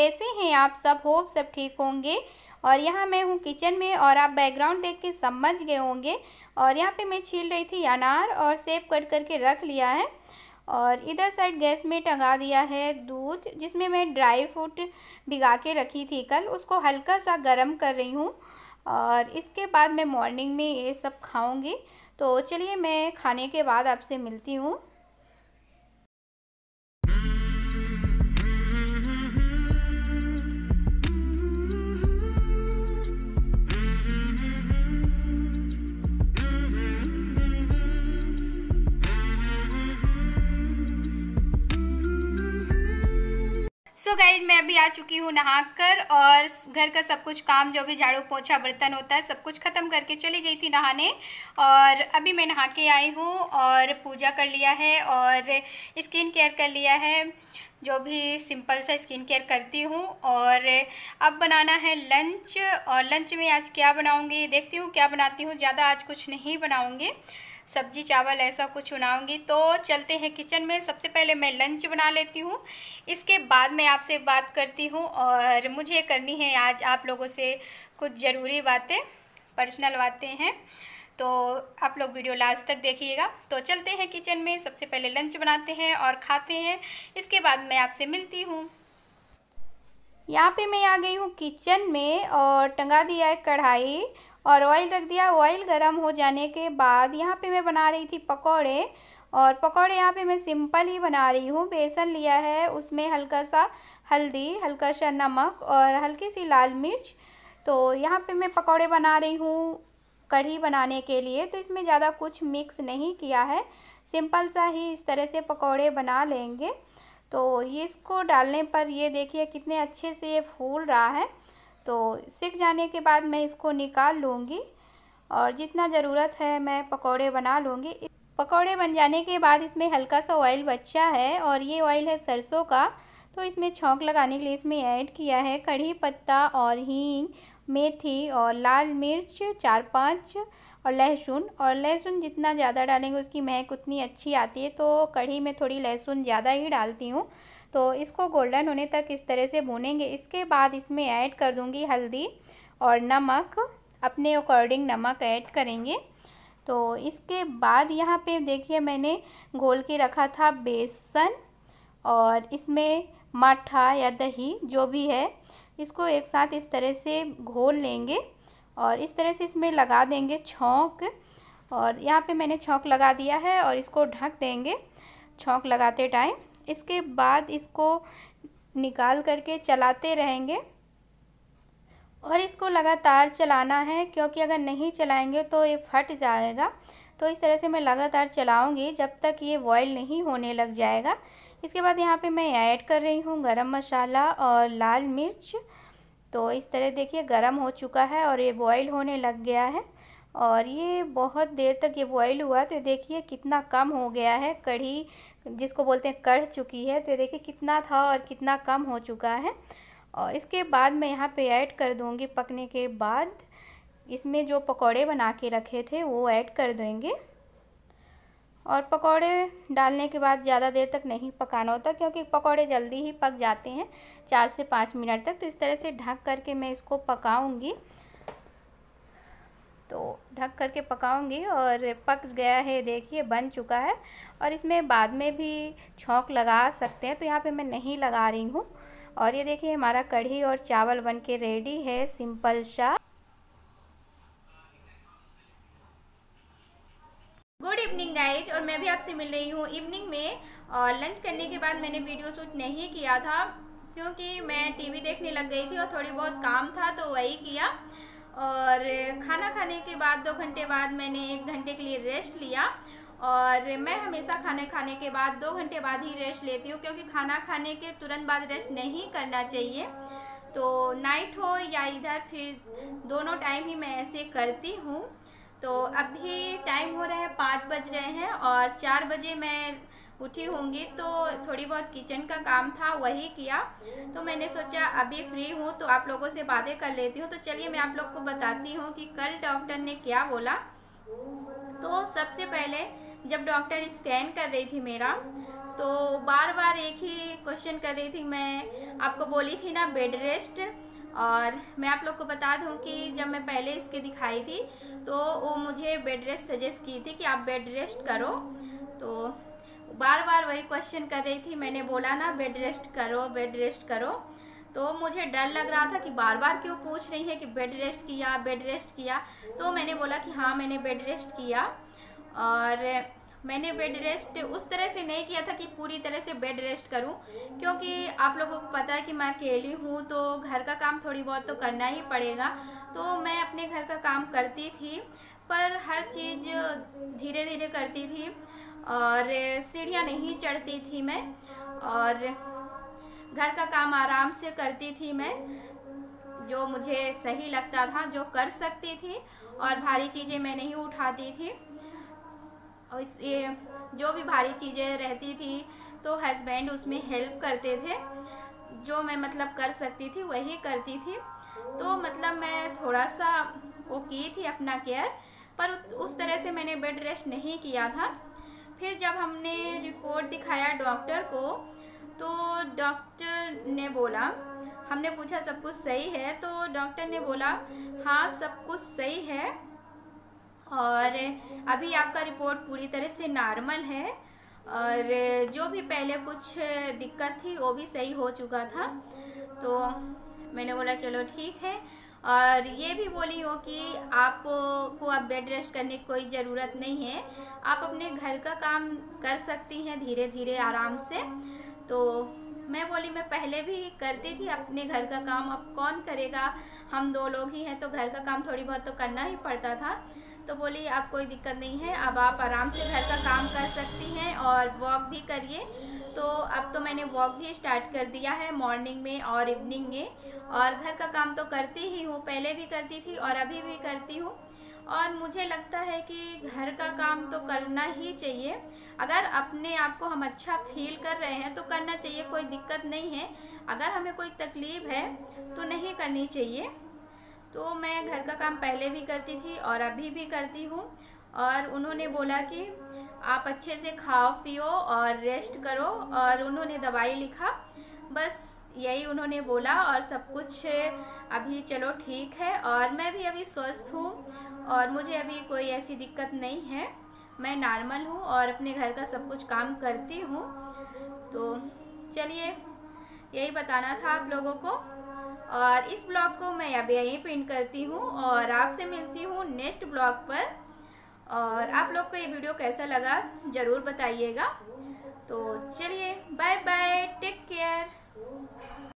कैसे हैं आप सब? होप सब ठीक होंगे। और यहाँ मैं हूँ किचन में और आप बैकग्राउंड देख के समझ गए होंगे। और यहाँ पे मैं छील रही थी अनार और सेब कट करके रख लिया है। और इधर साइड गैस में टंगा दिया है दूध, जिसमें मैं ड्राई फ्रूट भिगा के रखी थी कल, उसको हल्का सा गर्म कर रही हूँ। और इसके बाद मैं मॉर्निंग में ये सब खाऊंगी। तो चलिए मैं खाने के बाद आपसे मिलती हूँ। सो गाइज मैं अभी आ चुकी हूँ नहाकर, और घर का सब कुछ काम जो भी झाड़ू पोछा बर्तन होता है सब कुछ ख़त्म करके चली गई थी नहाने। और अभी मैं नहा के आई हूँ और पूजा कर लिया है और स्किन केयर कर लिया है, जो भी सिंपल सा स्किन केयर करती हूँ। और अब बनाना है लंच, और लंच में आज क्या बनाऊँगी देखती हूँ क्या बनाती हूँ। ज़्यादा आज कुछ नहीं बनाऊँगी, सब्जी चावल ऐसा कुछ बनाऊंगी। तो चलते हैं किचन में। सबसे पहले मैं लंच बना लेती हूँ, इसके बाद मैं आपसे बात करती हूँ। और मुझे करनी है आज आप लोगों से कुछ ज़रूरी बातें, पर्सनल बातें हैं, तो आप लोग वीडियो लास्ट तक देखिएगा। तो चलते हैं किचन में, सबसे पहले लंच बनाते हैं और खाते हैं, इसके बाद मैं आपसे मिलती हूँ। यहाँ पे मैं आ गई हूँ किचन में और टंगा दिया है कढ़ाई और ऑयल रख दिया। ऑयल गर्म हो जाने के बाद यहाँ पे मैं बना रही थी पकौड़े। और पकौड़े यहाँ पे मैं सिंपल ही बना रही हूँ। बेसन लिया है, उसमें हल्का सा हल्दी, हल्का सा नमक और हल्की सी लाल मिर्च। तो यहाँ पे मैं पकौड़े बना रही हूँ कढ़ी बनाने के लिए। तो इसमें ज़्यादा कुछ मिक्स नहीं किया है, सिंपल सा ही इस तरह से पकौड़े बना लेंगे। तो ये इसको डालने पर ये देखिए कितने अच्छे से ये फूल रहा है। तो सिक जाने के बाद मैं इसको निकाल लूँगी और जितना ज़रूरत है मैं पकौड़े बना लूँगी। पकौड़े बन जाने के बाद इसमें हल्का सा ऑयल बचा है और ये ऑयल है सरसों का। तो इसमें छौंक लगाने के लिए इसमें ऐड किया है कढ़ी पत्ता और हींग, मेथी और लाल मिर्च 4-5 और लहसुन। और लहसुन जितना ज़्यादा डालेंगे उसकी महक उतनी अच्छी आती है, तो कढ़ी में थोड़ी लहसुन ज़्यादा ही डालती हूँ। तो इसको गोल्डन होने तक इस तरह से भूनेंगे। इसके बाद इसमें ऐड कर दूँगी हल्दी और नमक, अपने अकॉर्डिंग नमक ऐड करेंगे। तो इसके बाद यहाँ पे देखिए मैंने घोल के रखा था बेसन, और इसमें मट्ठा या दही जो भी है इसको एक साथ इस तरह से घोल लेंगे और इस तरह से इसमें लगा देंगे छौंक। और यहाँ पे मैंने छौंक लगा दिया है और इसको ढक देंगे छौंक लगाते टाइम। इसके बाद इसको निकाल करके चलाते रहेंगे और इसको लगातार चलाना है, क्योंकि अगर नहीं चलाएंगे तो ये फट जाएगा। तो इस तरह से मैं लगातार चलाऊंगी जब तक ये बॉयल नहीं होने लग जाएगा। इसके बाद यहाँ पे मैं ऐड कर रही हूँ गरम मसाला और लाल मिर्च। तो इस तरह देखिए गरम हो चुका है और ये बॉयल होने लग गया है। और ये बहुत देर तक ये बॉयल हुआ तो देखिए कितना कम हो गया है, कढ़ी जिसको बोलते हैं कढ़ चुकी है। तो देखिए कितना था और कितना कम हो चुका है। और इसके बाद मैं यहाँ पे ऐड कर दूँगी, पकने के बाद इसमें जो पकौड़े बना के रखे थे वो ऐड कर देंगे। और पकौड़े डालने के बाद ज़्यादा देर तक नहीं पकाना होता, क्योंकि पकौड़े जल्दी ही पक जाते हैं 4 से 5 मिनट तक। तो इस तरह से ढक करके मैं इसको पकाऊंगी। तो ढक करके पकाऊंगी और पक गया है, देखिए बन चुका है। और इसमें बाद में भी छौंक लगा सकते हैं, तो यहाँ पे मैं नहीं लगा रही हूँ। और ये देखिए हमारा कढ़ी और चावल बन के रेडी है, सिंपल सा। गुड इवनिंग गाइज, और मैं भी आपसे मिल रही हूँ इवनिंग में। और लंच करने के बाद मैंने वीडियो शूट नहीं किया था, क्योंकि मैं टीवी देखने लग गई थी और थोड़ी बहुत काम था तो वही किया। और खाना खाने के बाद 2 घंटे बाद मैंने 1 घंटे के लिए रेस्ट लिया। और मैं हमेशा खाने खाने के बाद 2 घंटे बाद ही रेस्ट लेती हूँ, क्योंकि खाना खाने के तुरंत बाद रेस्ट नहीं करना चाहिए। तो नाइट हो या इधर फिर दोनों टाइम ही मैं ऐसे करती हूँ। तो अभी टाइम हो रहा है 5 बज रहे हैं और 4 बजे मैं उठी होंगी। तो थोड़ी बहुत किचन का काम था वही किया। तो मैंने सोचा अभी फ्री हूँ तो आप लोगों से बातें कर लेती हूँ। तो चलिए मैं आप लोग को बताती हूँ कि कल डॉक्टर ने क्या बोला। तो सबसे पहले जब डॉक्टर स्कैन कर रही थी मेरा, तो बार बार एक ही क्वेश्चन कर रही थी। मैं आपको बोली थी ना बेड रेस्ट, और मैं आप लोग को बता दूं कि जब मैं पहले इसके दिखाई थी तो वो मुझे बेड रेस्ट सजेस्ट की थी कि आप बेड रेस्ट करो। तो बार बार वही क्वेश्चन कर रही थी। मैंने बोला ना बेड रेस्ट करो, बेड रेस्ट करो। तो मुझे डर लग रहा था कि बार बार क्यों पूछ रही है कि बेड रेस्ट किया, बेड रेस्ट किया। तो मैंने बोला कि हाँ मैंने बेड रेस्ट किया। और मैंने बेड रेस्ट उस तरह से नहीं किया था कि पूरी तरह से बेड रेस्ट करूं, क्योंकि आप लोगों को पता है कि मैं अकेली हूं तो घर का काम थोड़ी बहुत तो करना ही पड़ेगा। तो मैं अपने घर का काम करती थी, पर हर चीज़ धीरे धीरे करती थी और सीढ़ियाँ नहीं चढ़ती थी मैं, और घर का काम आराम से करती थी मैं, जो मुझे सही लगता था, जो कर सकती थी। और भारी चीज़ें मैं नहीं उठाती थी। और ये जो भी भारी चीज़ें रहती थी तो हस्बैंड उसमें हेल्प करते थे। जो मैं मतलब कर सकती थी वही करती थी। तो मतलब मैं थोड़ा सा वो की थी अपना केयर, पर उस तरह से मैंने बेड रेस्ट नहीं किया था। फिर जब हमने रिपोर्ट दिखाया डॉक्टर को, तो डॉक्टर ने बोला, हमने पूछा सब कुछ सही है, तो डॉक्टर ने बोला हाँ सब कुछ सही है और अभी आपका रिपोर्ट पूरी तरह से नॉर्मल है, और जो भी पहले कुछ दिक्कत थी वो भी सही हो चुका था। तो मैंने बोला चलो ठीक है। और ये भी बोली हो कि आपको अब बेड रेस्ट करने की कोई ज़रूरत नहीं है, आप अपने घर का काम कर सकती हैं धीरे धीरे आराम से। तो मैं बोली मैं पहले भी करती थी अपने घर का काम, अब कौन करेगा, हम दो लोग ही हैं तो घर का काम थोड़ी बहुत तो करना ही पड़ता था। तो बोली अब कोई दिक्कत नहीं है, अब आप आराम से घर का काम कर सकती हैं और वॉक भी करिए। तो अब तो मैंने वॉक भी स्टार्ट कर दिया है मॉर्निंग में और इवनिंग में, और घर का काम तो करती ही हूँ, पहले भी करती थी और अभी भी करती हूँ। और मुझे लगता है कि घर का काम तो करना ही चाहिए। अगर अपने आप को हम अच्छा फील कर रहे हैं तो करना चाहिए, कोई दिक्कत नहीं है। अगर हमें कोई तकलीफ है तो नहीं करनी चाहिए। तो मैं घर का काम पहले भी करती थी और अभी भी करती हूँ। और उन्होंने बोला कि आप अच्छे से खाओ पियो और रेस्ट करो, और उन्होंने दवाई लिखा, बस यही उन्होंने बोला। और सब कुछ अभी चलो ठीक है, और मैं भी अभी स्वस्थ हूँ और मुझे अभी कोई ऐसी दिक्कत नहीं है। मैं नॉर्मल हूँ और अपने घर का सब कुछ काम करती हूँ। तो चलिए यही बताना था आप लोगों को, और इस ब्लॉग को मैं अब यहीं पे एंड करती हूँ और आपसे मिलती हूँ नेक्स्ट ब्लॉग पर। और आप लोग को ये वीडियो कैसा लगा ज़रूर बताइएगा। तो चलिए बाय बाय।